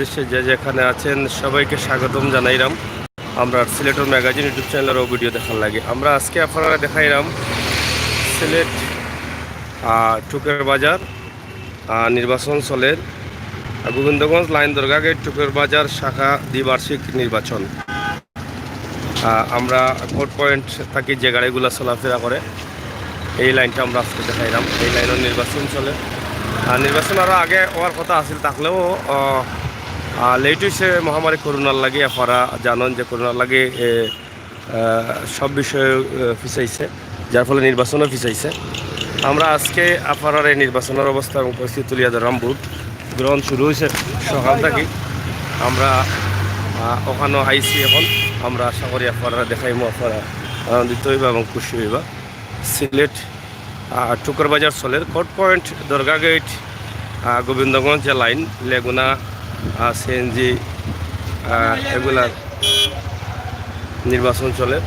দেশে যে যেখানে আছেন সবাইকে স্বাগতম জানাইলাম। আমরা সিলেটের ম্যাগাজিন ইউটিউব চ্যানেলেরও ভিডিও দেখার লাগে আমরা আজকে আপনারা দেখাইলাম সিলেট টুকের বাজার নির্বাচন চলের গোবিন্দগঞ্জ লাইন দরগা গেট টুকের বাজার শাখা দ্বিবার্ষিক নির্বাচন। আমরা ভোট পয়েন্ট থাকি যে গাড়িগুলো চলাফেরা করে এই লাইনটা আমরা আজকে দেখাইলাম। এই লাইনের নির্বাচন চলে। নির্বাচন আরও আগে হওয়ার কথা আছিল, থাকলেও লেট হয়েছে মহামারী করোনার লাগে। আপনারা জানেন যে করোনার লাগে সব বিষয়ে পিছাইছে, যার ফলে নির্বাচনও পিছাইছে। আমরা আজকে আপনার এই নির্বাচনের অবস্থা এবং পরিস্থিতি তুলিয়া ধরলাম। ভোট গ্রহণ শুরু হয়েছে সকাল থেকে। আমরা ওখানেও আইসি, এখন আমরা আশা করি আপনারা দেখাইমো, আপনারা আনন্দিত হইবা এবং খুশি হইবা। সিলেট টুকর বাজার চলের কোর্ট পয়েন্ট দরগা গেট গোবিন্দগঞ্জ যে লাইন লেগুনা সিএনজি এগুলার নির্বাচন চলে।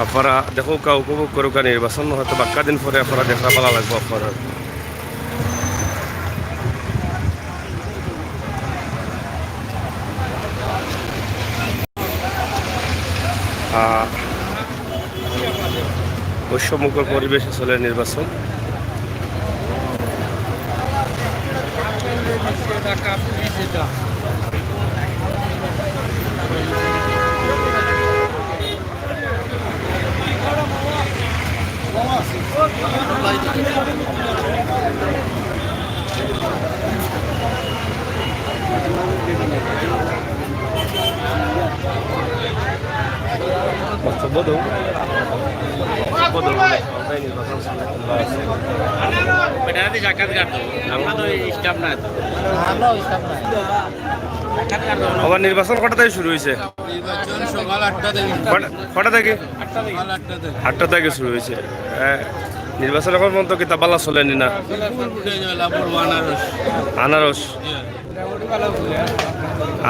আপনারা দেখো উপভোগ করুক নির্বাচন, হয়তো বাক্কা দিন পরে আপনারা দেখা ভালো লাগবে। আপনারা বৈষম্যকর পরিবেশে চলে নির্বাচন। আবার নির্বাচন কটা থেকে শুরু হয়েছে? কটা থেকে? 8টা থেকে শুরু হয়েছে। নির্বাচন এখন পর্যন্ত কি তাবালা চলেনি না? আনারস।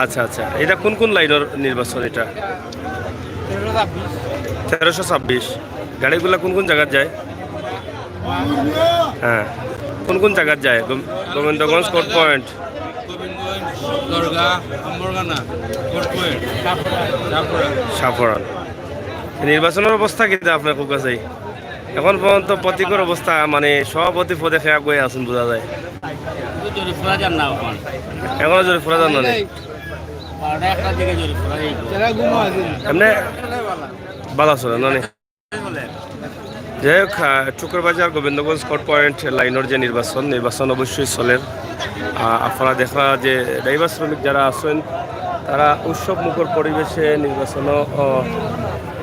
আচ্ছা আচ্ছা, এটা কোন কোন লাইনের নির্বাচন? এটা 1326। গাড়িগুলা কোন কোন জায়গায় যায়? হ্যাঁ, কোন কোন জায়গায় যায়? Gobindaganj court point, সাফরান। নির্বাচনের অবস্থা কিন্তু আপনার খুব কাছে এখন পর্যন্ত প্রতীকের অবস্থা, মানে সভাপতি পদে খেয়া গিয়ে আসুন বোঝা যায়। এখনো জোরে ফুরা যান না, এমনি বালা চলে না। যাই হোক, টুকরবাজার গোবিন্দগঞ্জ কোর্ট পয়েন্ট লাইনের যে নির্বাচন অবশ্যই চলের। আপনারা দেখা যে ড্রাইভার শ্রমিক যারা আছেন তারা উৎসব মুখর পরিবেশে নির্বাচনও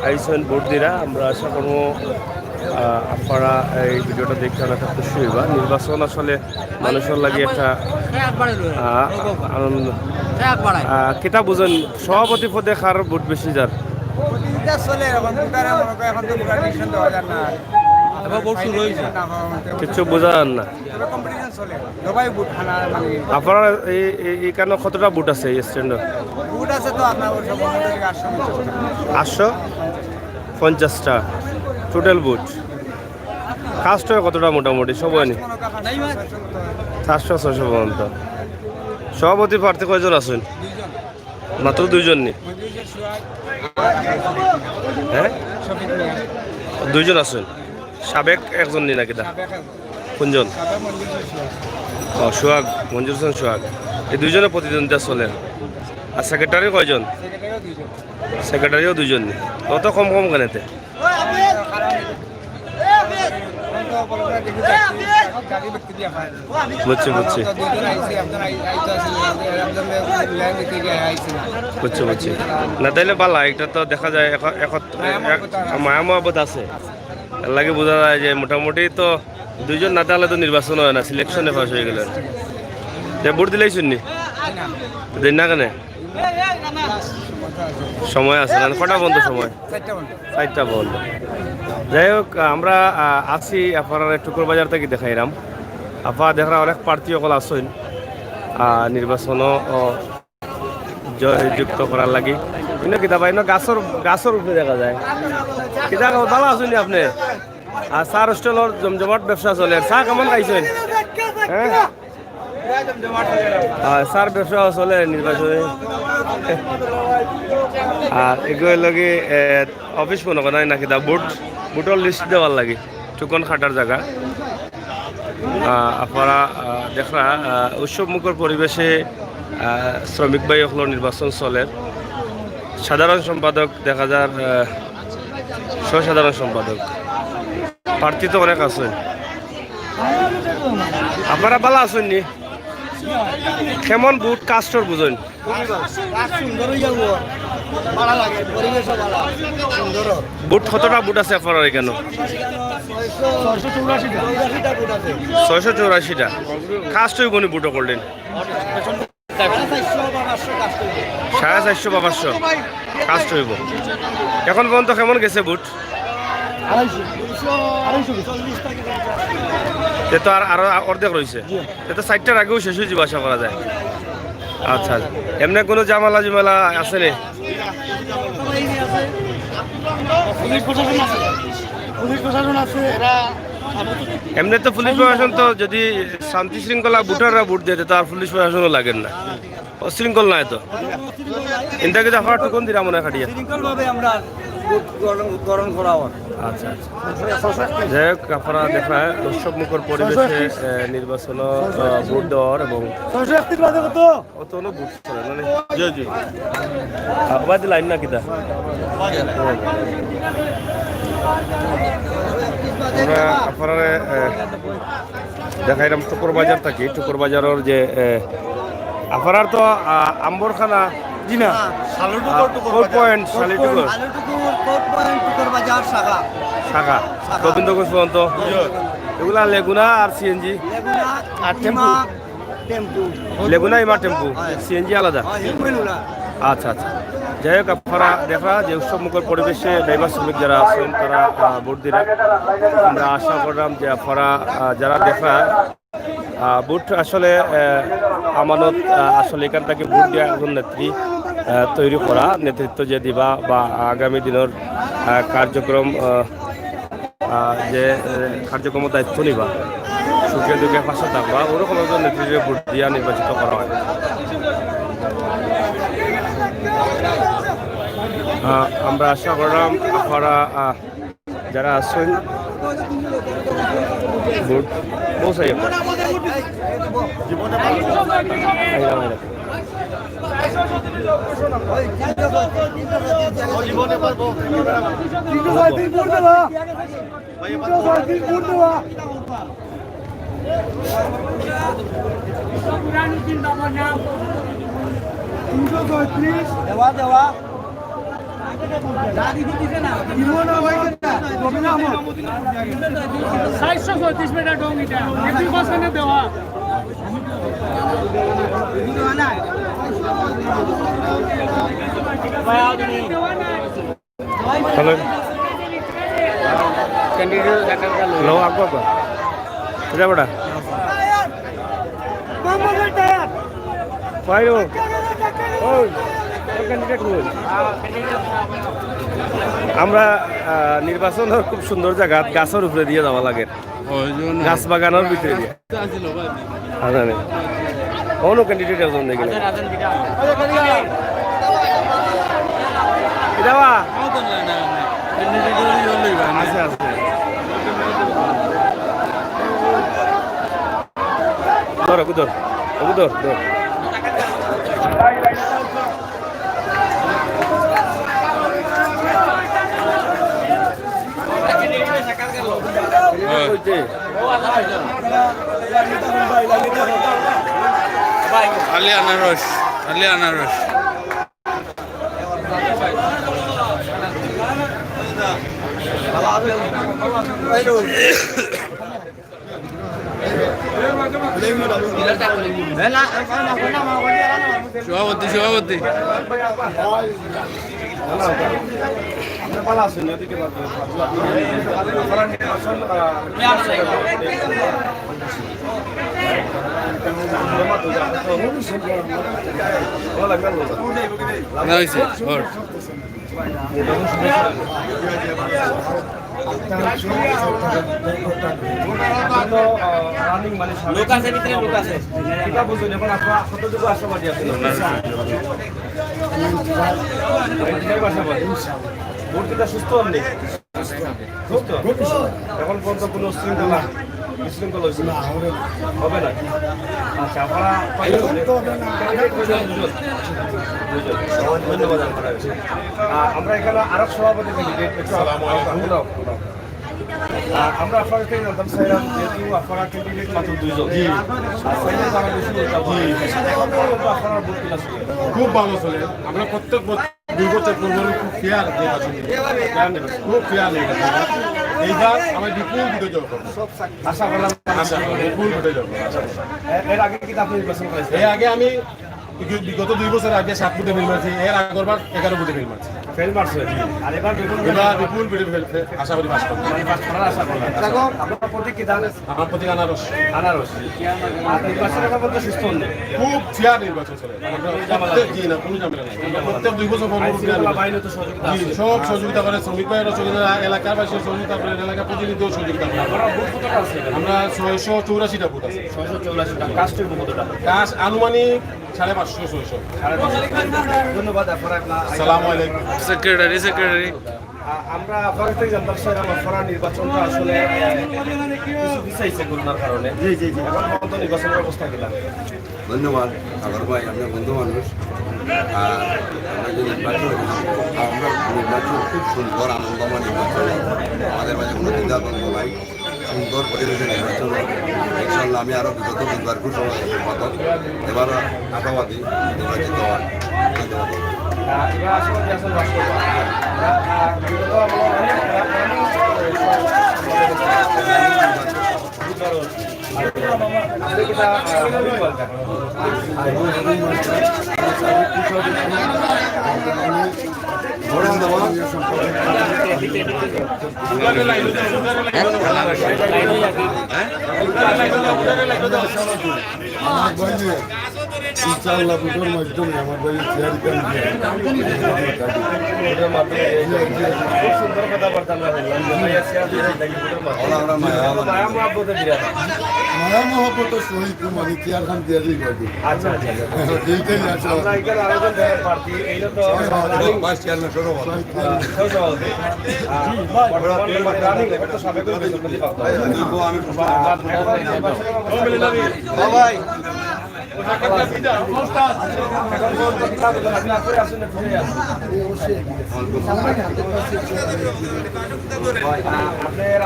আইসেন ভোট দিরা। আমরা আশা করবো আপনারা এই ভিডিওটা দেখতে অনেক খুশি হইবা। নির্বাচন আসলে মানুষের লাগে একটা আনন্দ। কেটা বুঝেন সভাপতি পদে কার ভোট বেশি যার? কিছু বোঝা যান না। আপনার এইখানে কতটা বুট আছে এই স্ট্যান্ডে? 850টা টোটাল বুট। কাস্ট হয় কতটা মোটামুটি সবাই? 700-600 পর্যন্ত। সভাপতি প্রার্থী কয়জন আছেন? মাত্র 2জন নি? হ্যাঁ, 2জন আছেন। সাবেক একজন নি নাকি? কোনজন? সোহাগ, মঞ্জুর হোসেন সোহাগ। এই 2জনের প্রতিদ্বন্দ্বিতা চলে। আর সেক্রেটারি কয়জন? সেক্রেটারিও 2জন নি? কত কম কেনেতে? বুঝছি বুঝছি বুঝছি বুঝছি না, তাইলে পালা এটা তো দেখা যায় মায়া মহাবত আছে। এর লাগে বোঝা যায় যে মোটামুটি তো 2জন না তাহলে তো নির্বাচন হয় না, সিলেকশনে পাস হয়ে গেলেন। ভোট দিলেই শুননি দিন না কেন? সময় আছে না? কটা বন্ধ সময়? 4টা বন্ধ। যাই হোক, আমরা আছি আপনারা টুকুর বাজার থেকে দেখাইলাম। আপনারা দেখা অনেক প্রার্থী সকল আসেন নির্বাচনও জয়যুক্ত করার লাগি। কিন্তু কিতাব গাছর উপরে দেখা যায়। কিতাব ভালো আছেন আপনি? আর চার হোস্টেলের জমজমাট ব্যবসা চলে। চা কেমন খাইছেন? হ্যাঁ, স্যার ব্যবসা চলে নির্বাচনে আর এগুলো লাগে অফিস মনে করেন নাকি দা বুটর লিস্ট দেওয়ার লাগে টুকন খাটার জায়গা আপনারা দেখরা উৎসব মুখর পরিবেশে শ্রমিক ভাই হল নির্বাচন চলে সাধারণ সম্পাদক দেখা যার সাধারণ সম্পাদক প্রার্থী তো অনেক আছে আপনারা ভালো আছেন নি কেমন বুট কাস্টর বুঝেন বুট কতটা বুট আছে আপনার কেন 684টা কাস্ট হইব নি বুটও করলেন 450 বা 500 কাস্ট হইব এখন পর্যন্ত কেমন গেছে বুট তো আরো অর্ধেক রয়েছে তো 60টার আগেও শেষ হয়ে যাবে আশা করা যায় আচ্ছা এমনি কোনো জামালা জুমালা আছে নি এমনি তো পুলিশ প্রশাসন তো যদি শান্তি শৃঙ্খলা বুটাররা বুট দিতে তো আর পুলিশ প্রশাসনও লাগেন না অশৃঙ্খল নাই তো এটাকে তো আপনার টুকুন দিলাম মনে খাটিয়া আচ্ছা আচ্ছা যাই হোক আপনারা দেখা উৎসব মুখর পরিবেশে নির্বাচন ভোট দেওয়ার এবং অত বুট করে মানে বাদ লাইন না কিতা আমরা আপনারা দেখাইলাম টুকুর বাজার থাকি টুকুর বাজারের যে আপনার তো আম্বরখানা জি না পয়েন্ট শাখা গোবিন্দগঞ্জ পর্যন্ত এগুলা লেগুনা আর সিএনজি আর টেম্পু লেগুনা ইমা টেম্পু সিএনজি আলাদা আচ্ছা আচ্ছা যাই হোক আপনারা দেখা যে উৎসব মুখর পরিবেশে ড্রাইভার শ্রমিক যারা আছেন তারা ভোট দিলেন আমরা আশা করলাম যে আপনারা যারা দেখা ভোট আসলে আমানত আসলে এখান থেকে ভোট দেওয়া একজন নেত্রী তৈরি করা নেতৃত্ব যে দিবা বা আগামী দিনের কার্যক্রম যে কার্যক্রম দায়িত্ব নিবা সুখে দুঃখে পাশে থাকবা ওরকম একজন নেতৃত্বে ভোট দিয়া নির্বাচিত করা হয় আমরা আশা করলাম আপনারা যারা আছেন ভোট পৌঁছাই দেওয়া দেওয়া লো আগবা এটা বড়া পাইরো ওই ক্যান্ডিডেট কই আমরা নির্বাচন খুব সুন্দর জায়গা গাছের উপরে দিয়ে যাওয়া লাগে গাছ বাগানের ভিতরে দিয়ে অন্য ক্যান্ডিডেট একজন দেখি আছে আছে ধর ধর ধর ধর আলি আনারস আলি আনারস সভাপতি সভাপতি রানিং মানে লোক আছে ভিতরে লোক আছে এটা বুঝুন এখন আপনার কতটুকু আশাবাদী আছেন আশাবাদী মূর্তিটা সুস্থ হননি সুস্থ এখন পর্যন্ত কোনো শৃঙ্খলা বিশৃঙ্খলা হয়েছে না হবে না আচ্ছা আপনারা ধন্যবাদ আমরা এখানে আরো সভাপতি আমরা আপনার থেকে জানতাম সাইরাম যেহেতু আপনারা ক্যান্ডিডেট মাত্র 2 জন আর সাইরাম যারা বেশি এখন পর্যন্ত আপনারা ভোট কিনা ছিল খুব ভালো চলে আমরা প্রত্যেক দুই বছর পূর্বে খুব ফেয়ার খুব ফেয়ার এইবার আমার বিপুল বিদ্যুৎ আশা করলাম বিপুল বিদ্যুৎ এর আগে কি আপনি নির্বাচন করেছেন এর আগে আমি বিগত 2 বছর আগে 7 ফুটে ফেল মারছি এর আগরবার 11 ফুটে ফেল মারছি ফেল মারছে আর এবার বিপুল বিদ্যুৎ আশা করি পাস করবো আশা করলাম আপনার প্রতীক কি দান আমার প্রতি আনারস আনারস আর নির্বাচনের ব্যাপারে সুস্থ হন খুব ফেয়ার নির্বাচন চলে জি না কোনো ঝামেলা নেই প্রত্যেক 2 বছর পর বাইরে তো সহযোগিতা জি সব সহযোগিতা করে শ্রমিক ভাইয়েরও সহযোগিতা এলাকার বাসীর সহযোগিতা করেন এলাকা প্রতিনিধিও সহযোগিতা করেন আপনারা ভোট কতটা আছে আমরা 684টা ভোট আছে 684 টা কাস্ট কতটা কাজ আনুমানিক 550-600 ধন্যবাদ আপনারা আসসালামু আলাইকুম সেক্রেটারি আমরা আপনার থেকে জানতাম স্যার আপনারা নির্বাচনটা আসলে কিছু বিচাইছে করোনার কারণে এখন পর্যন্ত নির্বাচনের অবস্থা কিনা ধন্যবাদ আগর ভাই আপনার বন্ধু মানুষ আর আমরা যে নির্বাচন আমরা নির্বাচন খুব সুন্দর আনন্দময় নির্বাচন আমাদের মাঝে কোনো দ্বিধাদ্বন্দ্ব নাই সুন্দর পরিবেশে নির্বাচন ইনশাল্লাহ আমি আরও বিগত 2বার খুব সম্পাদক এবার আশাবাদী নির্বাচিত হওয়ার ধন্যবাদ এবার আসলে আসলে রাষ্ট্র বিগত ইনশাআল্লাহ ভোটের মাধ্যমে আমার বাড়ি চেয়ার খুব সুন্দর কথাবার্তা আমরা মায়া মহব্বত সহিত মানে চেয়ার খান চেয়ারই করবে আচ্ছা আচ্ছা এইটাই আছে আমরা এখানে আয়োজন দেওয়ার প্রার্থী এইটা তো ভাইস চেয়ারম্যান সৌরভ রানিং এবার তো সাবেক আমি ভাই আপনার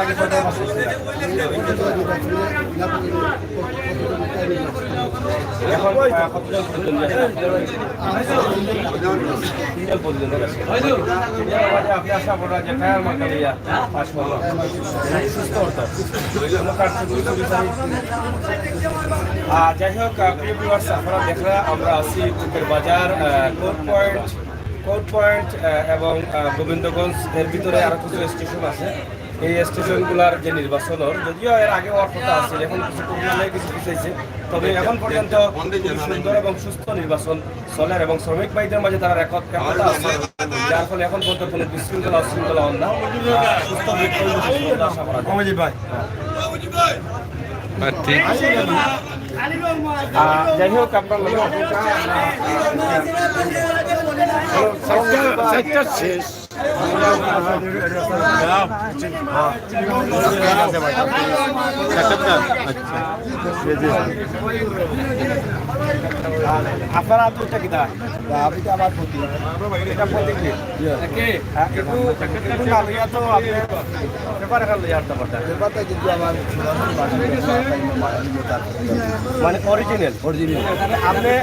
আগে এখন আপনি আশা করেন যে টায়ার মার্কা দিয়া পাস করলাম সুস্থ হতো যাই হোক প্রিয় ভিউয়ার্স আপনারা দেখলে আমরা আছি বুকের বাজার কোর্ট পয়েন্ট এবং গোবিন্দগঞ্জ এর ভিতরে আরো কিছু স্টেশন আছে এই স্টেশনগুলোর যে নির্বাচনের যদিও এর আগে হওয়ার কথা আছে এখন কিছু প্রবলেম কিছু পিছিয়েছে তবে এখন পর্যন্ত সুন্দর এবং সুস্থ নির্বাচন চলে এবং শ্রমিক ভাইদের মাঝে তারা একতা আছে যার ফলে এখন পর্যন্ত কোনো বিশৃঙ্খলা অশৃঙ্খলা হন না সুস্থ আশা করা যায়। ঠিক যাই হোক আপনার শেষ আপনার আব্দুলটা কিনা আপনি তো আমার প্রতি এটা প্রতীক কিন্তু নালিয়া তো আপনি পেপার এখান লইয়া আসতে পারতেন পেপারটা কিন্তু আমার মানে অরিজিনাল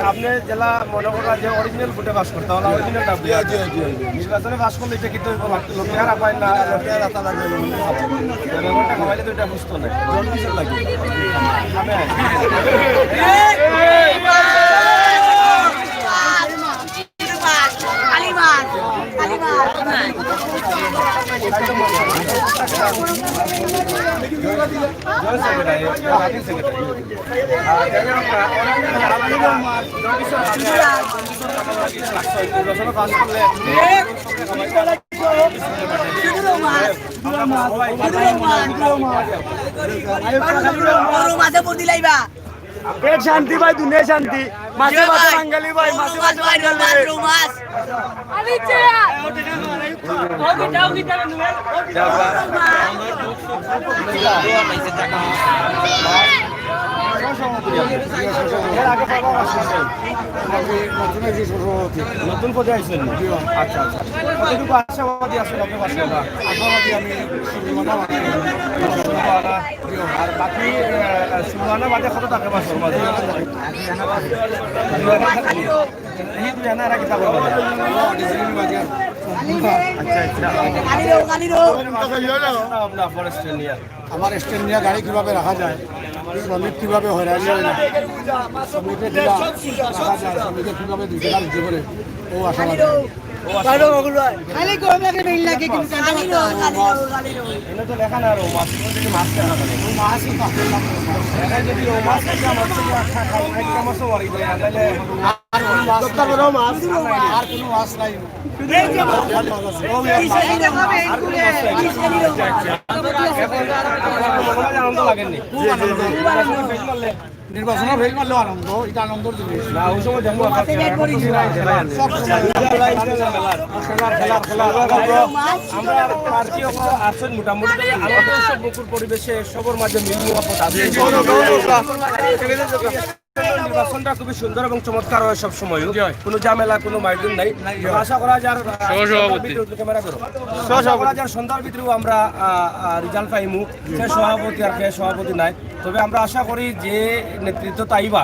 আপনি জেলা মনে করা যে অরিজিনাল ভোটে পাস করতে হলে অরিজিনালটা নির্বাচনে পাস করলে এটা কিন্তু লোকের পায় না ব্যাপারটা খাওয়াইলে তো এটা বুঝত না জন কিছু লাগে নির্বাচনে পাস করলে পেট শান্তি ভাই দুনিয়া শান্তি মাঝে মাঝে বাঙালি ভাই মাঝে মাঝে বাঙালি নতুন পদে আইছেন আচ্ছা আচ্ছা কতটুকু আশাবাদী আছেন আপনার পাশে আশাবাদী আমি আর বাকি সুলমানা বাদে কত টাকা পাচ্ছেন মাঝে আমার স্ট্যান্ড নিয়ে গাড়ি কিভাবে রাখা যায়, শ্রমিক কিভাবে হয়রানি হয় না, শ্রমিকের রাখা যায়, শ্রমিকের কিভাবে 2 টাকা দিতে পারে, ও আশাবাদী। খালি গরম লাগে বেল লাগে কিন্তু এনে তো লেখা না আর মাছ যদি মাছ দেখা করে মাছই কাপড় নাম এখন যদি ও মাছ থেকে আমার থেকে একটা মাছও মারি দেয় তাহলে আর কোনো মাছ আর কোনো মাছ নাই। আনন্দ লাগেনি নির্বাচনের ফেল মারলেও আনন্দ, এটা আনন্দের জিনিস। না ওই সময় দেখবো সব সময় আমরা পার্টি আসছেন মোটামুটি আমাদের সব বকুর পরিবেশে সবার মাঝে মিল মুহাব্বত আছে নির্বাচনটা খুবই সুন্দর এবং চমৎকার হয় সব সময় কোনো ঝামেলা কোনো মাইদুন নাই আশা করা যার ক্যামেরা করো আশা করা যার সন্ধ্যার ভিতরেও আমরা রেজাল্ট পাইমু সে সভাপতি আর কে সভাপতি নাই তবে আমরা আশা করি যে নেতৃত্ব তাইবা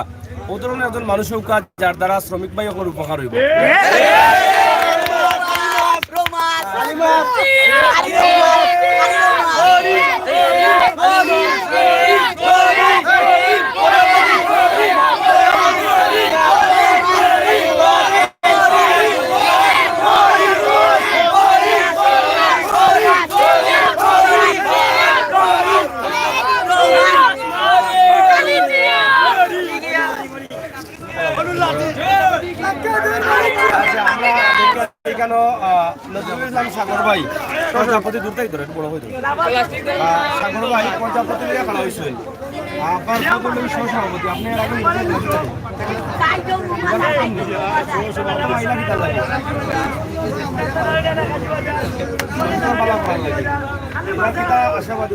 ও ধরনের একজন মানুষ হোক যার দ্বারা শ্রমিক ভাই ওর উপকার হইব সাগর ভাই প্রজাপতি দূরটাই ধরে বড় হয়ে সাগর ভাই প্রজাপতি খেলা হয়েছিল আপনার সহসভাপতি আপনি আশাবাদী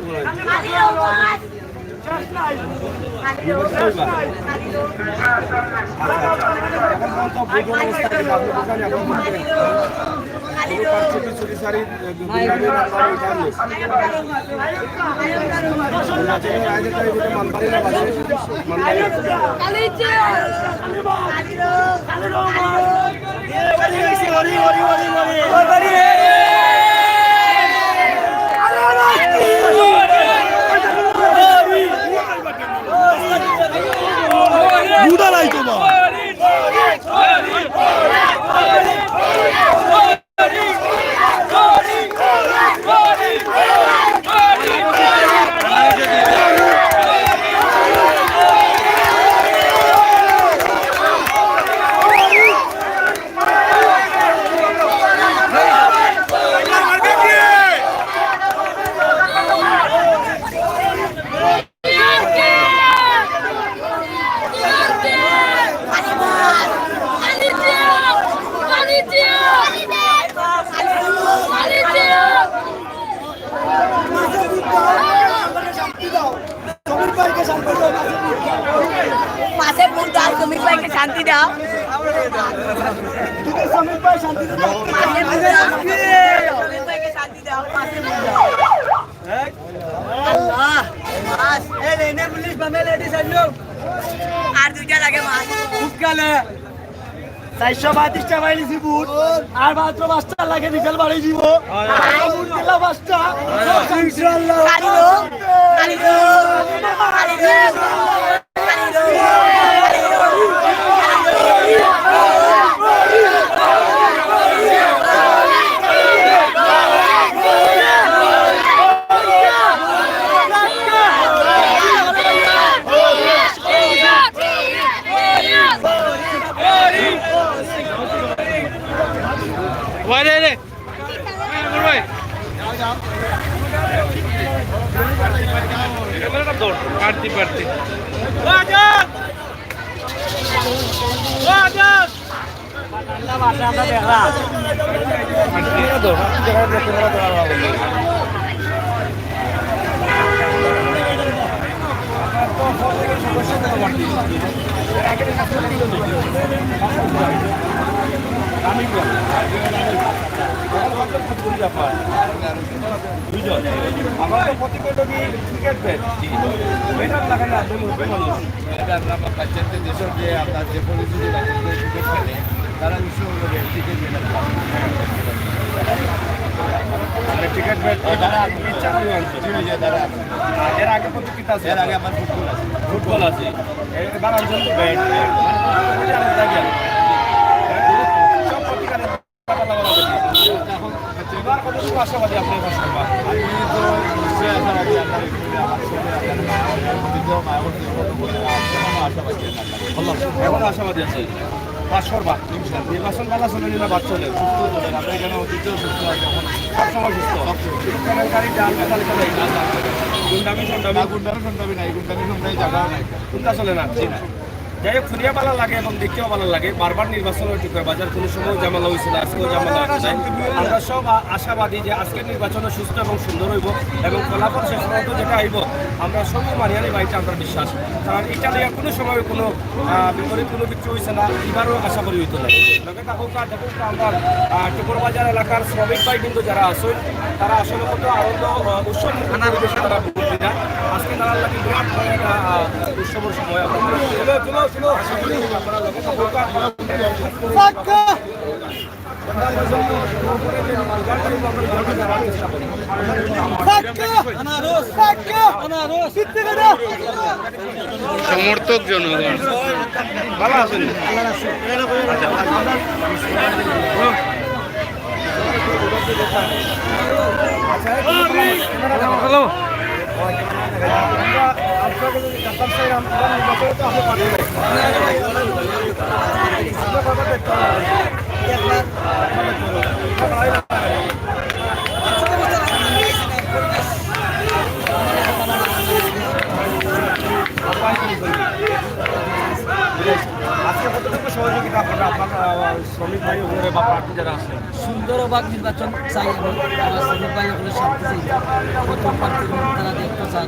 বুড়ালাই তোমার শান্তি দাও আর 2টা লাগে মাছ উৎকালে 432টা বাইলি বুট আর মাত্র 5টা লাগে বিকেল বাড়ি দিব বুট দিলা 5টা ইনশাআল্লাহ প্রার্থী প্রার্থী দেশের যে আপনার যে পরিস্থিতি খেলে তারা নিশ্চয় টিকিট ইচ্ছা করে তারা এর আগে প্রতিযোগিতা আছে এর আগে আমার ফুটবল আছে এবার অঞ্চল ব্যাট সব প্রতিকারের এখন এবার কতটুকু আশাবাদী আপনার আমি তো নিশ্চয়ই আশাবাদী এখন আশাবাদী আছে পাঁচশোর বাদ নির্বাচন পালা চলে না বাদ চলে সুস্থ চলে আমরা এখানে অতীত সুস্থ আছে এখন সবসময় সুস্থ কেলেঙ্কারি ডাল তালিকা নেই গুন্ডামি সন্ডামি গুন্ডামি নাই গুন্ডামি সন্ডামি জায়গা নাই কোনটা চলে না যাই হোক ফুরিয়া পালা লাগে এবং দেখতেও ভালো লাগে বারবার নির্বাচন ঠিক হয় বাজার কোনো সময় জামালা হয়েছিল আজকেও জামালা হচ্ছে আমরা সব আশাবাদী যে আজকের নির্বাচনে সুস্থ এবং সুন্দর হইব এবং ফলাফল শেষ পর্যন্ত যেটা আইব আমরা সবই মানিয়ানি বাড়িতে আমরা বিশ্বাস কারণ এটা নিয়ে কোনো সময় কোনো বিপরীত কোনো কিছু হয়েছে না এবারও আশা করি হইতো না লগে থাকুক আমরা টুকুর বাজার এলাকার শ্রমিক ভাই কিন্তু যারা আসেন তারা আসলে কত আনন্দ উৎসব পরিবেশে তারা ভোট দিতে আজকে তারা লাগে বিরাট উৎসবের সময় সমর্থক জনগণ ভালো আছেন হ্যালো আজকে কতটুকু সহযোগিতা আপনারা আপনার শ্রমিক ভাই ওগুলো বা প্রার্থী যারা আছেন সুন্দরভাগ নির্বাচন চাই আমি আমার শ্রমিক ভাই ওগুলো শান্তি চাই প্রথম প্রার্থীর তারা দেখতে চান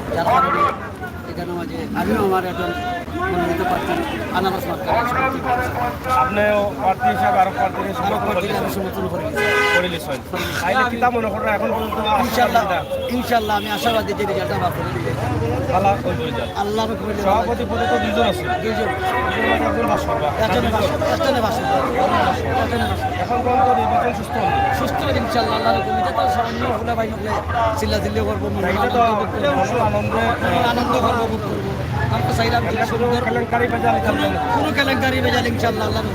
যার কারণে এখানে মাঝে আমিও আমার একজন মনোনীত প্রার্থী আনারস মার্কার আপনিও প্রার্থী হিসাবে আরো প্রার্থী হিসাবে আমি সমর্থন করি করে নিশ্চয় আইলে কিতাব মনে করেন এখন পর্যন্ত ইনশাল্লাহ আমি আশাবাদী যে রেজাল্টটা আমার করে দিবে আল্লাহ ওই রেজাল্ট আল্লাহ সভাপতি পদে তো দুজন আছে দুইজন একজন ভাস্কর এখন পর্যন্ত নির্বাচন সুস্থ হবে সুস্থ ইনশাল্লাহ আল্লাহর কমিতে তো সামান্য ফুলা ভাই নকলে চিল্লা চিল্লি করবো এটা তো আনন্দে আনন্দ করবো ভোগ করবো আমরা চাইলাম যে সুন্দর কেলেঙ্কারি বাজার কোনো কেলেঙ্কারি বেজাল ইনশাল্লাহ আল্লাহর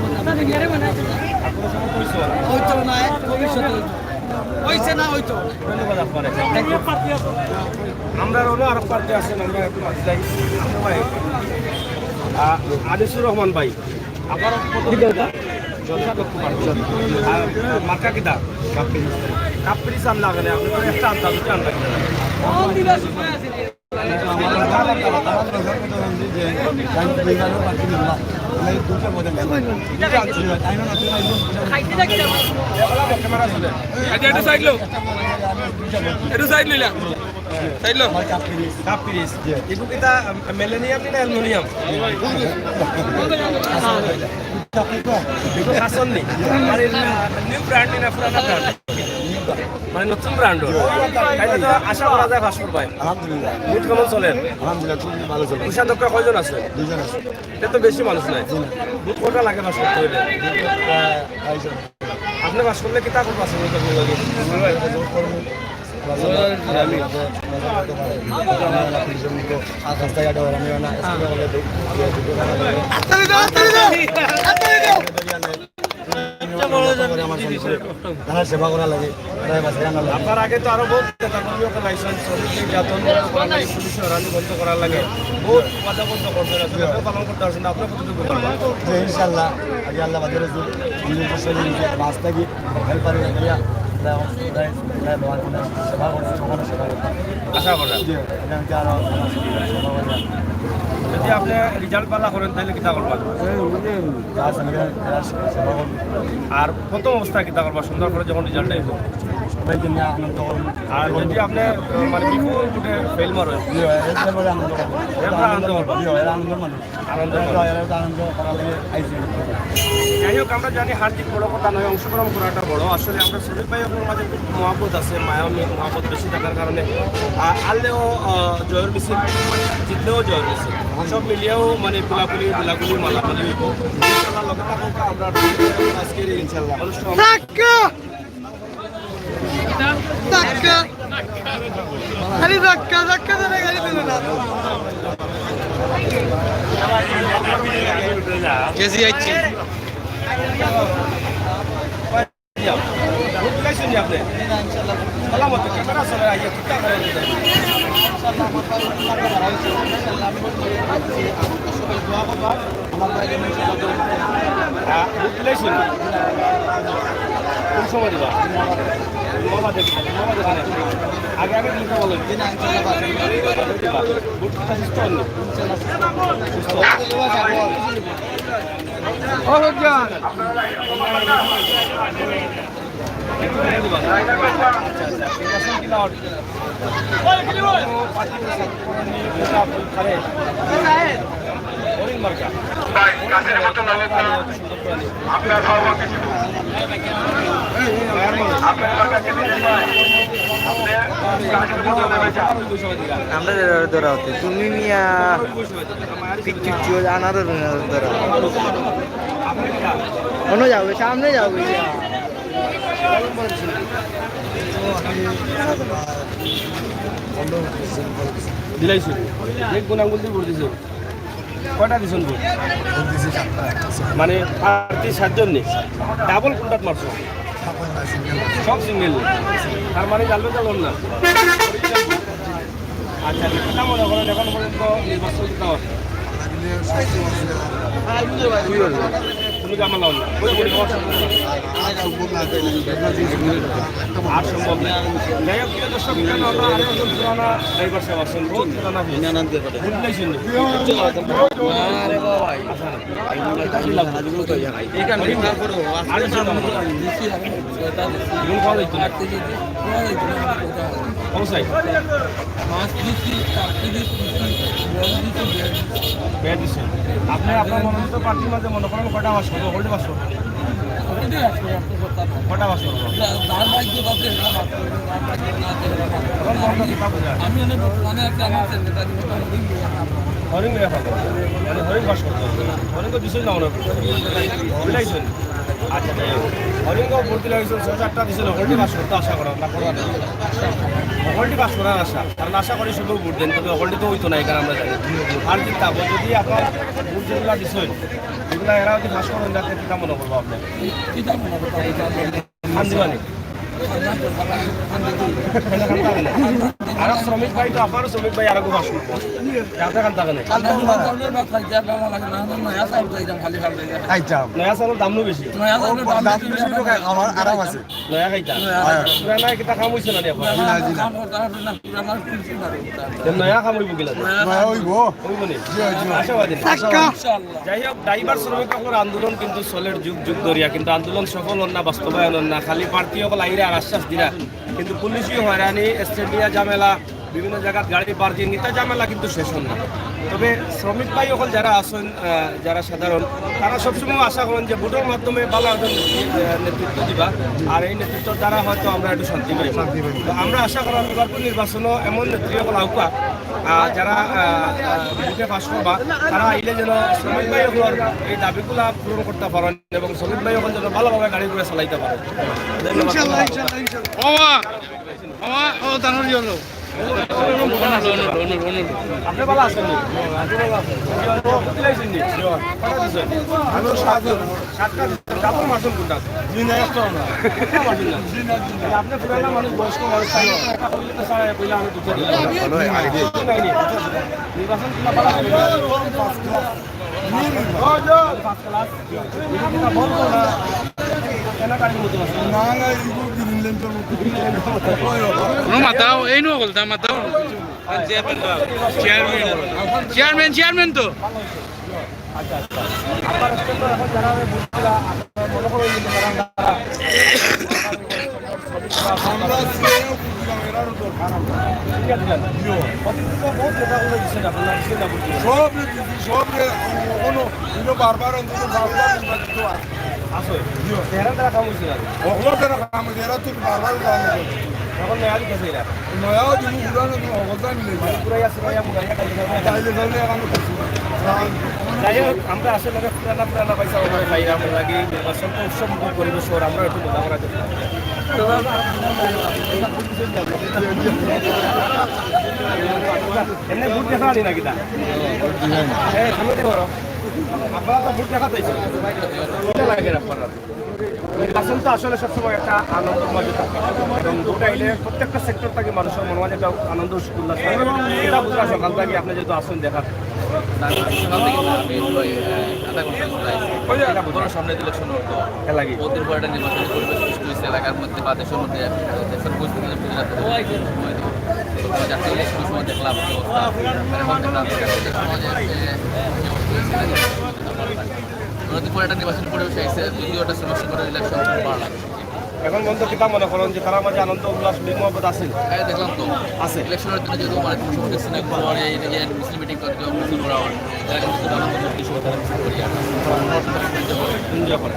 হইতো না ভবিষ্যতে হইছে না হইতো ধন্যবাদ আপনার আমরা হলো আরো প্রার্থী আছেন আমরা একটু যাই আনিসুর রহমান ভাই আপনার মার্কা কিতা কাপড়ি চান লাগালে আপনি একটা আনতা দুটো আনতা মেলেনিয়াম না অ্যালুমিনিয়াম নিউ ব্র্যান্ড না পুরানা ব্র্যান্ড মানে নতুন ব্র্যান্ড আশা করা যায় ভাস্কর ভাই আলহামদুলিল্লাহ বুট কেমন চলেন আলহামদুলিল্লাহ খুব ভালো চলে কোষাধ্যক্ষ কয়জন আছে দুজন আছে এটা তো বেশি মানুষ নাই বুট কটা লাগে বাস করতে হইলে আপনি বাস করলে কি তা করবো আছে সেবা করা লাগে আপনার আগে তো আরো বহুত লাইসেন্স নির্যাতন পুলিশ হরানি বন্ধ করার লাগে বহুত বাধা বন্ধ করতে পালন করতে পারছেন আপনার কতটুকু ইনশাল্লাহ আগে আল্লাহ বাদের মাছ থাকি হেল্পার আশা করেন যদি আপনি রেজাল্ট পালা করেন তাহলে কিতা করবা আর প্রথম অবস্থায় কিতা করবা সুন্দর করে যখন রেজাল্ট আইব আর যদি আপনি মানে বিপুল ফুটে ফেল মারেন এরপর আনন্দ করবা আনন্দ যাই হোক আমরা জানি হার্দিক বড় কথা নয়, অংশগ্রহণ করাটা বড়। আসলে আমরা শরীফ ভাই আপনার মাঝে খুব মহাব্বত আছে, মায়া মহাব্বত বেশি থাকার কারণে আনলেও জয়ের মিছিল, জিতলেও জয়ের মিছিল, সব মিলিয়েও মানে গোলাগুলি মালামালি হইব। ইনশাল্লাহ লগে থাকুক আমরা আজকের ইনশাল্লাহ অনুষ্ঠান কেজি আইছি আপনি সালামত ক্যামেরা চলে আইয়া কিতা করেন বুঝলেছেন কোন সময় দিবা মামা দেখেন আগে আগে লিখে বলেন আমরা ধরা হতে তুমি মিয়া পিকচু আনার ধরা অন্য যাবে সামনে যাবে দিলাইছি এক গুণ আঙুল দিয়ে ভোট দিছে কয়টা দিছেন ভোট মানে পার্টি 7 জন নেই ডাবল কোনটাত মারছো সব সিঙ্গেল তার মানে জানবে জানলাম না আচ্ছা কথা মনে করেন এখন পর্যন্ত নির্বাচন দিতে হবে কোনো জামালা না আর সম্ভব না যাই হোক প্রিয় দর্শক আমরা আরেকজন পুরানা ড্রাইভার সাহেব আছেন বহুত পুরানা বুঝলেছেন অবশ্যই আপনি আপনার মনোনীত প্রার্থীর মাঝে মনে করেন কটা বাস করবো হোল্ডে বাস করবো কটা বাস করবো হরিং মেয়ে পাবো মানে হরিং বাস করতে হরিং তো দিছিল না মনে বুঝাইছেন আচ্ছা যাই হোক হরিংও ভর্তি লাগিয়েছিল 6-8টা দিছিল হোল্ডে বাস করতে আশা করা না করবা না হোল্ডে বাস করার আশা কারণ আশা করি শুধু ভোট দেন তবে হোল্ডে তো হইতো না এখানে আমরা জানি আর চিন্তা যদি আপনার ভোট যেগুলো দিচ্ছেন এগুলো এরা যদি বাস করেন যাতে কিতা মনে করবো আপনি আন্দোলনে আর শ্রমিক ভাই তো আপনারও শ্রমিক ভাই আরো বাস করবো যাতে খান থাকে না নয়া চাউলের দামও বেশি আমার আরাম আছে নয়া খাইতা পুরানা কিতা কাম হইছে না নি আপনার নয়া কাম হইব গেলা হইব হইব নি আশাবাদী যাই হোক ড্রাইভার শ্রমিক সকলের আন্দোলন কিন্তু চলের যুগ যুগ ধরিয়া কিন্তু আন্দোলন সফল হন না বাস্তবায়ন হন না খালি প্রার্থী সকল আইরে আর আশ্বাস দিরা কিন্তু পুলিশই হয়রানি স্টেডিয়া ঝামেলা বিভিন্ন জায়গার গাড়ি পার্কিং ইতা ঝামেলা কিন্তু শেষ হন না তবে শ্রমিক ভাই সকল যারা আছেন যারা সাধারণ তারা সবসময় আশা করেন যে ভোটের মাধ্যমে ভালো একজন নেতৃত্ব দিবা আর এই নেতৃত্বের দ্বারা হয়তো আমরা একটু শান্তি পাই তো আমরা আশা করি বিগত নির্বাচনও এমন নেত্রী সকল আউকা যারা ভোটে পাশ করবা তারা আইলে যেন শ্রমিক ভাই সকলের এই দাবিগুলা পূরণ করতে পারেন এবং শ্রমিক ভাই সকল যেন ভালোভাবে গাড়ি করে চালাইতে পারেন আপনি ভালো আছেন আপনি পুরানা মানুষ বয়স্ক মানুষ নির্বাচন কেন গাড়ির মতো আছে না না এইগুলো গ্রিন ল্যাম্পের মতো কোনো মাতাও এই নো বলতা মাতাও চেয়ারম্যান তো আচ্ছা আচ্ছা আপনার স্টেশন এখন যারা বুঝছিলা আপনার মনে করো যে আমরা সেও বুঝলাম এরারও দরকার আমরা ঠিক আছে বহুত নেতাগুলো দিচ্ছেন আপনার দিচ্ছেন না বুঝছি সব কোনো বারবার অন্তত বারবার নির্বাচিত আসো চেহারা তারা কাম হয়েছে না অগলো তারা কাম এরা তো বারবার কাম এখন নয়া দিতেছে এরা নয়াও দিন পুরানো দিন অবস্থা মিলে পুরাই আছে নয়া মুগাইয়া তাইলে তাহলে এখন যাই হোক আমরা আসলে পুরানা পয়সা ওখানে খাইলাম লাগে নির্বাচন তো উৎসব পরিবেশ ওর আমরা একটু মজা করা যেতে এমনি ভোট দেখা আনি নাকি তা হ্যাঁ সামনে করো আপনারা তো ভোট দেখা পাইছেন লাগে আপনারা নির্বাচন তো আসলে সবসময় একটা আনন্দময় থাকে এবং ভোট আইলে প্রত্যেকটা সেক্টর থেকে মানুষের মনে হয় একটা আনন্দ উল্লাস থাকে এটা বুঝা সকাল থেকে আপনি যেহেতু আসুন দেখা সামনে ইলেকশন লাগে ওদের পর একটা নির্বাচনী পরিবেশ সৃষ্টি হয়েছে এলাকার মধ্যে বা দেশের মধ্যে দেশের পরিস্থিতি বুঝে রাখতে জাতীয় সময় দেখলাম নদীর পর একটা নির্বাচনী পরিবেশ এসেছে যদিও একটা সমস্যা করে ইলেকশন বাড়লাম এখন বন্ধু কিতাব মনে করেন যে তারা মাঝে আনন্দ উল্লাস মহব্বত আছে হ্যাঁ দেখলাম তো আছে ইলেকশনের জন্য যেহেতু মানে সমস্ত এই যে মিছিল মিটিং করতে মিছিল করা হয় তারা এনজয় করে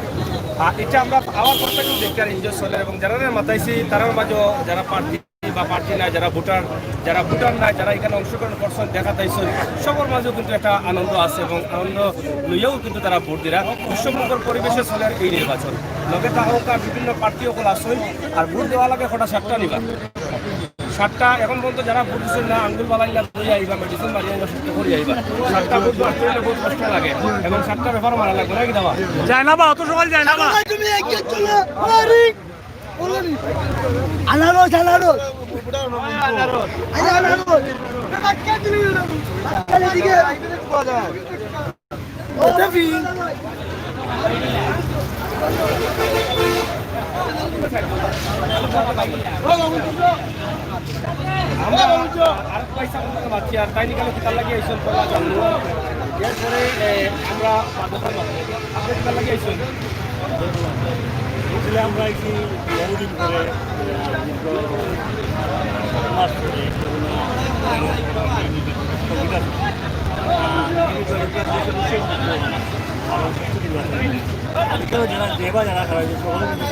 আর এটা আমরা আবার করতে কিন্তু দেখতে আর এনজয় চলে এবং যারা মাতাইছি তারার মাঝে যারা প্রার্থী বা প্রার্থী নাই যারা ভোটার নাই যারা এখানে অংশগ্রহণ করছেন দেখা তাইছেন সবার মাঝেও কিন্তু একটা আনন্দ আছে এবং আনন্দ লইয়াও কিন্তু তারা ভোট দিরা উৎসবমুখর পরিবেশে চলে এই নির্বাচন লগে তাহলে বিভিন্ন প্রার্থী সকল আসেন আর ভোট দেওয়া লাগে কটা 7টা নিবা 7টা এখন পর্যন্ত যারা ভোট দিচ্ছেন না আঙ্গুল বালাইলা ধরে আইবা মেডিসিন মারি আইবা সুস্থ করে আইবা 7টা ভোট আসতে বহুত কষ্ট লাগে এবং 7টা ব্যাপার মারা লাগবে নাকি দাবা যায় না বা অত সকাল যায় না বা তুমি এগিয়ে চলে আরে আনারস আনারস আনারস বাচ্চা তুমি বাচ্চা দিকে ওটা ফি আমরা আর পয়সা বলতে পারছি আর তাই নিকালে কিতাব লাগিয়ে আইসন পড়া জানলো এরপরে আমরা আপনি কিতাব লাগিয়ে আইসন আমরা কি বহুদিন ধরে মাস ধরে যারা দেবা যারা খারাপ সকলে কিন্তু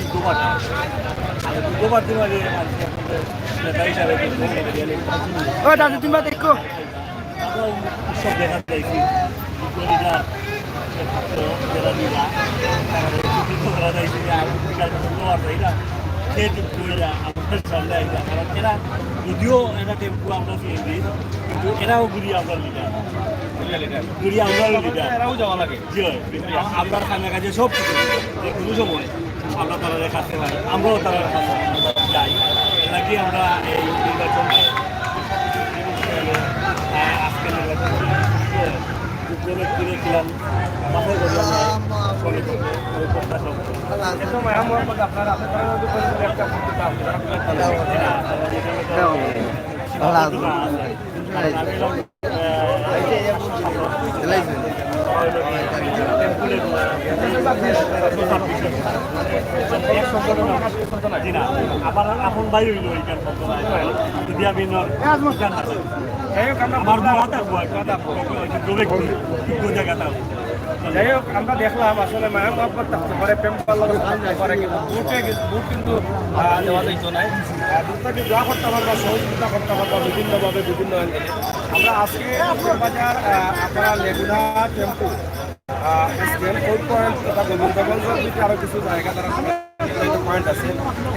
দুবার দিন আগে নেতা হিসাবে তুমি দেখো উৎসব দেখা যাইছি যারা দিলা করা যাইছে আর এরা যদিও এটা টেম্পু আমরা কিন্তু এরাও ঘুরি আমরা লিডার ঘুরি আমরা লিডার এরাও যাওয়া লাগে জি হয় আপনার কামে কাজে সব কিছু কোনো সময় আমরা তারা দেখাতে পারি আমরাও তারা যাই নাকি আমরা এই নির্বাচন আজকে নির্বাচন করেছিলাম মাথায় আবার আপন বাইরে যদি আমি আমার জায়গাটা যাই হোক আমরা দেখলাম আসলে মায়া মহব্বত থাকতে পারে প্রেম থাকতে পারে কিন্তু বুট কিন্তু দেওয়া যাইতো নাই বুটটাকে যা করতে পারবা সহযোগিতা করতে পারবা বিভিন্নভাবে বিভিন্ন অ্যাঙ্গেলে আমরা আজকে বাজার আপনারা লেগুনা টেম্পু কোড পয়েন্ট তথা গোবিন্দগঞ্জের দিকে আরও কিছু জায়গা তারা পয়েন্ট আছে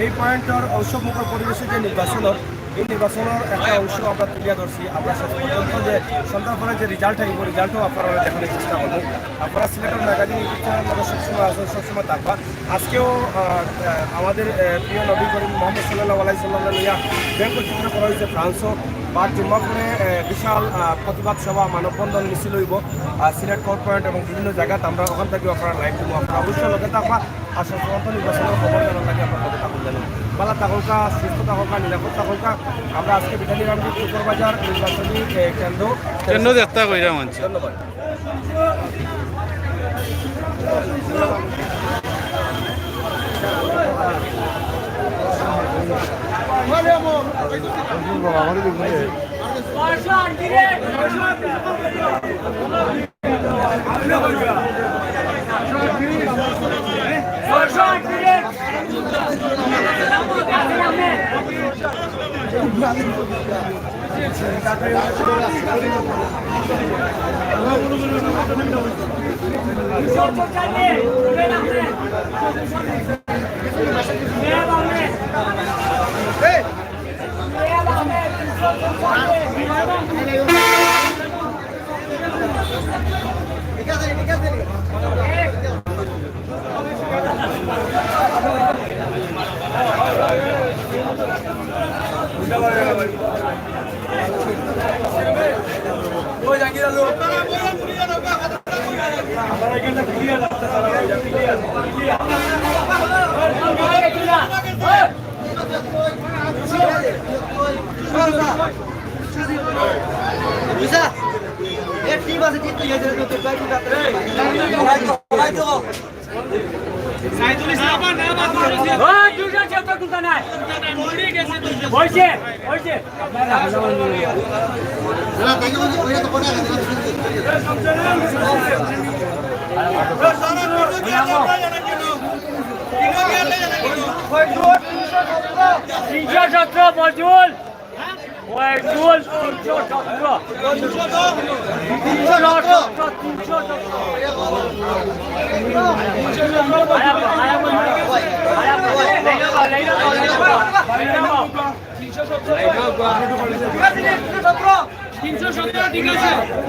এই পয়েন্টের উৎসবমুখর পরিবেশে যে নির্বাচনের এই নির্বাচনের একটা অংশ আমরা তুলিয়া ধরছি আমরা শেষ পর্যন্ত যে সন্ধ্যার যে রেজাল্ট আহিব রেজাল্টও আপনারা দেখানোর চেষ্টা করবো আপনারা সিলেটের ম্যাগাজিন ইউটিউব চ্যানেল মধ্যে সবসময় আসেন সবসময় থাকবা আজকেও আমাদের প্রিয় নবী করিম মোহাম্মদ সাল্লাহ আলাই সাল্লাহ লইয়া ব্যাংক চিত্র করা হয়েছে ফ্রান্সও বা জুম্মা করে বিশাল প্রতিবাদ সভা মানববন্ধন মিছিল হইব সিলেট কোর্ট পয়েন্ট এবং বিভিন্ন জায়গাতে আমরা ওখান থেকে আপনারা লাইভ দেবো আপনারা অবশ্যই লোকে থাকবা আর সচরাচর নির্বাচনের খবর জানার লাগে আমরা কথা থাকুন জানি বালা থাকুকা সুস্থ থাকুকা নিরাপদ থাকুকা আমরা আজকে বিধানী রামজি শুক্রবাজার নির্বাচনী কেন্দ্র কেন যাত্রা কইরা মানছে ধন্যবাদ।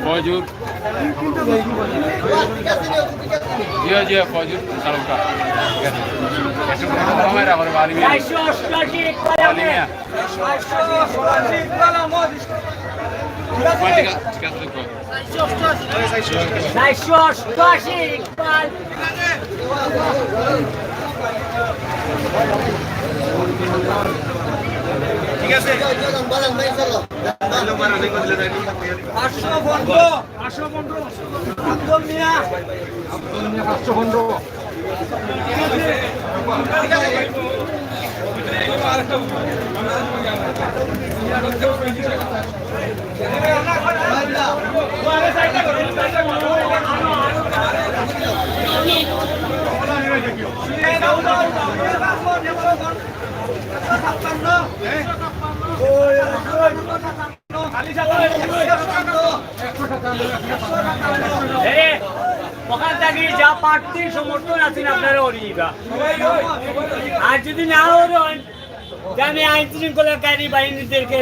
ফজুর জিয়া জিয়া ফজুর সালকা একটু কমায় রাখো বালিমিয়া বালিমিয়া ঠিক আছে দেখো 488 ইকবাল ঠিক আছে ওখান থেকে যা প্রার্থীর সমর্থন আছেন আপনারা অরিবা আর যদি না হন আমি আইন শৃঙ্খলাকারী বাহিনীদেরকে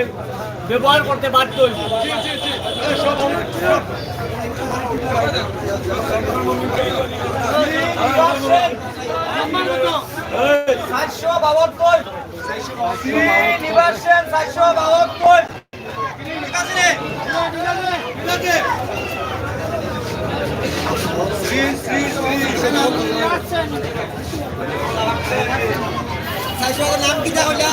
ব্যবহার করতে বাধ্য হই। নাম কি তাহলে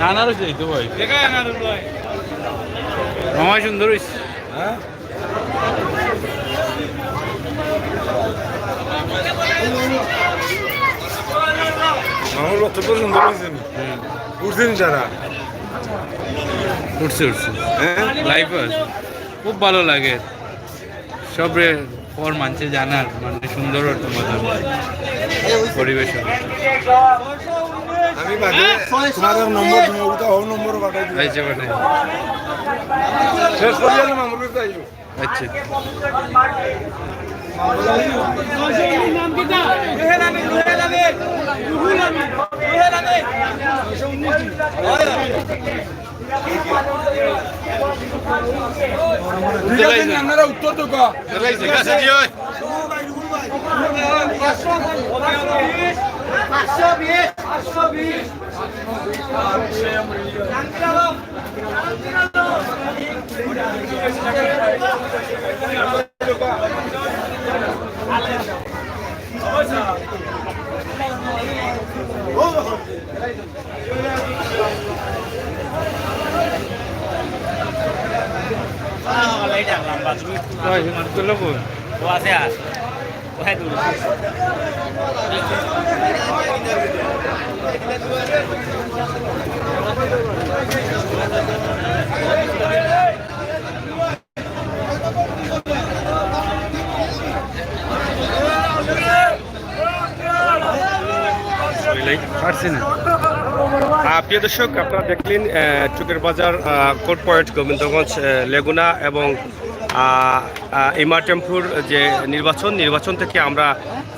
আনারস এই তো ভাই মামা সুন্দর হইছে আমার বক্তব্য সুন্দর হয়েছেন উঠছেন যারা উঠছে উঠছে লাইভ খুব ভালো লাগে সবরে পর মানছে জানার মানে সুন্দর তোমাদের পরিবেশ আমি বাদে তোমাদের নম্বর তুমি ওটা হোম নম্বর পাঠাই দিই আইছে বটে শেষ করে গেলাম আমার কাছে আইও আচ্ছা ঠিক আছে আপনারা উত্তর তো কা পারছি না প্রিয় দর্শক আপনারা দেখলেন চুকের বাজার কোর্ট পয়েন্ট গোবিন্দগঞ্জ লেগুনা এবং ইমারটেম্পুর যে নির্বাচন থেকে আমরা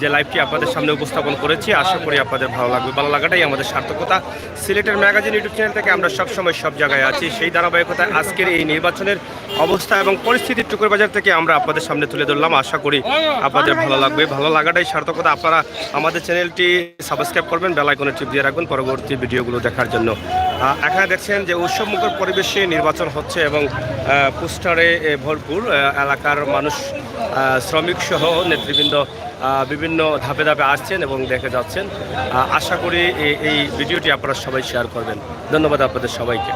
যে লাইভটি আপনাদের সামনে উপস্থাপন করেছি আশা করি আপনাদের ভালো লাগবে ভালো লাগাটাই আমাদের সার্থকতা সিলেটের ম্যাগাজিন ইউটিউব চ্যানেল থেকে আমরা সবসময় সব জায়গায় আছি সেই ধারাবাহিকতায় আজকের এই নির্বাচনের অবস্থা এবং পরিস্থিতি চুকের বাজার থেকে আমরা আপনাদের সামনে তুলে ধরলাম আশা করি আপনাদের ভালো লাগবে ভালো লাগাটাই সার্থকতা আপনারা আমাদের চ্যানেলটি সাবস্ক্রাইব করবেন বেল আইকনে টিপ দিয়ে রাখবেন পরবর্তী ভিডিওগুলো দেখার জন্য এখানে দেখছেন যে উৎসবমুখর পরিবেশে নির্বাচন হচ্ছে এবং পোস্টারে ভরপুর এলাকার মানুষ শ্রমিক সহ নেতৃবৃন্দ বিভিন্ন ধাপে ধাপে আসছেন এবং দেখে যাচ্ছেন আশা করি এই ভিডিওটি আপনারা সবাই শেয়ার করবেন ধন্যবাদ আপনাদের সবাইকে